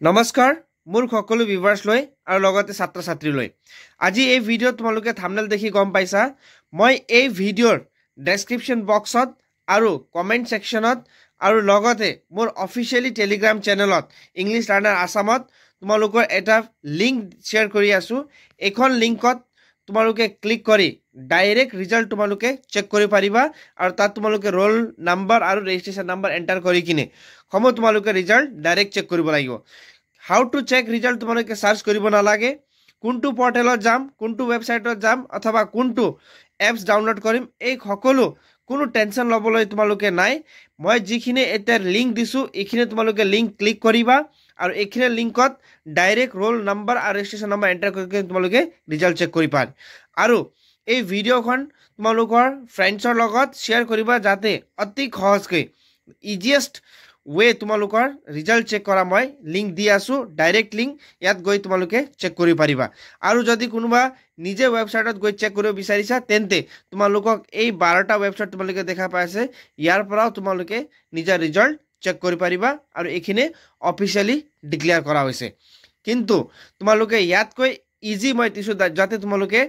নমস্কাৰ মোৰ সকলো ভিউৱাৰ্ছ লৈ আৰু লগতে ছাত্ৰ ছাত্ৰী লৈ আজি এই ভিডিঅ' তোমালোকে থাম্বনেল দেখি গম পাইছা মই এই ভিডিঅ'ৰ ডেসক্ৰিপচন বক্সত আৰু কমেন্ট সেকশনত আৰু লগতে মোৰ অফিচিয়ালি টেলিগ্ৰাম চেনেলত ইংলিছ লাৰ্নাৰ আসামত তোমালোকৰ এটা লিংক শ্বেয়াৰ কৰি আছো এখন লিংকত তোমালোকে ক্লিক কৰি ডাইৰেক্ট ৰিজাল্ট তোমালোকে চেক কৰিব পাৰিবা আৰু তাত তোমালোকে ৰোল নাম্বাৰ আৰু ৰেজিষ্ট্ৰেচন নাম্বাৰ এন্টাৰ কৰি কিনে সময় তোমালোকে ৰিজাল্ট ডাইৰেক্ট চেক কৰিব লাগিব হাউ টু চেক ৰিজাল্ট তোমালোকে সাৰ্চ কৰিব নালাগে কোনটো পৰ্টেলত যাম কোনটো ৱেবসাইটত যাম অথবা কোনটো এপছ ডাউনলোড কৰিম এই সকলো কোনো টেনচন লবলৈ তোমালোকে নাই মই যিখিনি এটা লিংক দিছো এইখিনি তোমালোকে লিংক ক্লিক কৰিবা আৰু এইখিনি লিংকত ডাইৰেক্ট ৰোল নাম্বাৰ আৰু ৰেজিষ্ট্ৰেচন নাম্বাৰ এন্টাৰ কৰি তোমালোকে ৰিজাল্ট চেক কৰি পাৰ আৰু এই ভিডিঅ'খন তোমালোকৰ ফ্ৰেণ্ডছৰ লগত শ্বেয়াৰ কৰিবা যাতে অতি সহজকৈ ইজিয়েষ্ট वे তোমালোকৰ ৰিজাল্ট চেক কৰা মই লিংক দি আছো ডাইৰেক্ট লিংক ইয়াত গৈ তোমালোকে চেক কৰি পাৰিবা আৰু যদি কোনোবা নিজে ৱেবসাইটত গৈ চেক কৰিব বিচাৰিছা তেন্তে তোমালোকক এই 12টা ৱেবসাইট তোমালোকে দেখা পাইছে ইয়াৰ পৰাও তোমালোকে নিজা ৰিজাল্ট চেক কৰি পাৰিবা আৰু এখিনে অফিচিয়ালি ডিক্লেয়াৰ কৰা হৈছে কিন্তু তোমালোকে ইয়াত কৈ ইজি মই দিছো যাতে তোমালোকে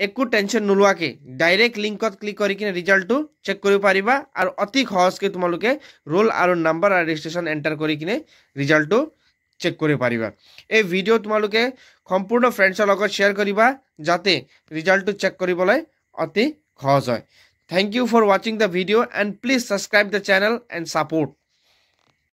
একো টেনশন নলুৱাকে ডাইৰেক্ট লিংকত ক্লিক কৰি কিনে ৰিজাল্টটো চেক কৰিব পাৰিবা আৰু অতি সহজকৈ তোমালোকে ৰোল আৰু নাম্বাৰ আৰু ৰেজিষ্ট্ৰেচন এন্টাৰ কৰি কিনে ৰিজাল্টটো চেক কৰিব পাৰিবা এই ভিডিঅ' তোমালোকে সম্পূৰ্ণ ফ্ৰেণ্ডছৰ লগত শ্বেয়াৰ কৰিবা যাতে ৰিজাল্টটো চেক কৰিবলৈ অতি সহজ হয় থ্যাংক ইউ ফৰ ৱাচিং the video' and please subscribe the channel and support